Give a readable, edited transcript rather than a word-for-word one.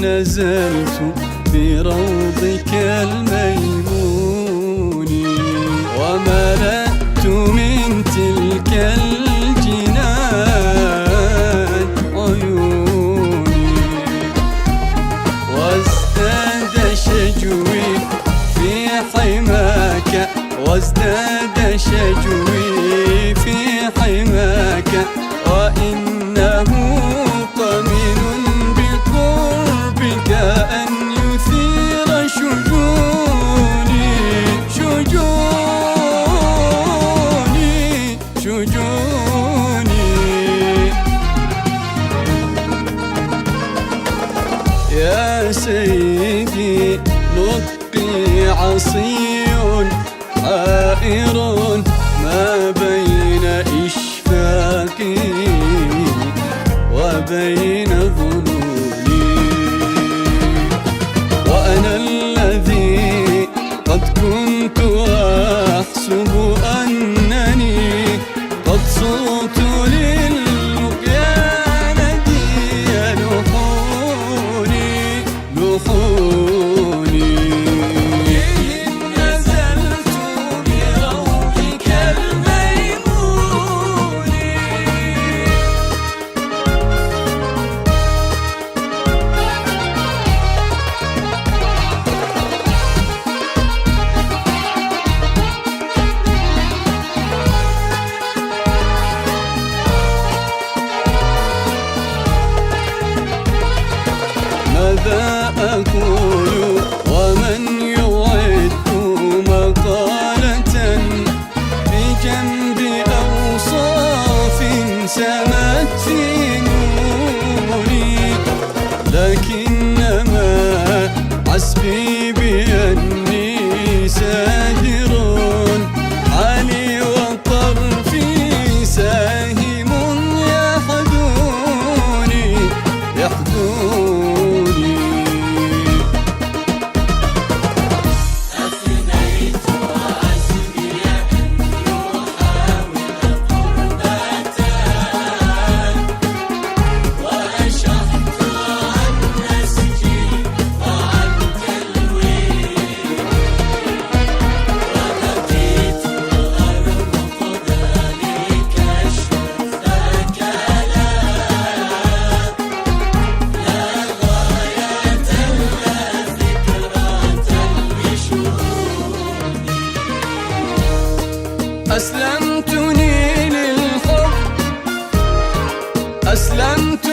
نزلت بروضك الميمون وملأت من تلك الجنان عيوني وازداد شجوي في حماك وازداد شجوي في حماك وإنه قمن بقربك أن يثير شجوني شجوني شجوني يا سيدي نطقي عصي حائر ما بين إشفاقي وبين ظنوني وأنا الذي قد كنت أحسب أنني قد صرت للمكان دي لحوني لحوني ماذا أقول ومن يعد مقالة بجنب أوصاف سمت في نوري لكنما حسبي بأني ساهر علي وطرفي ساهم يحدوني يحدوني أسلمتني للحب أسلمت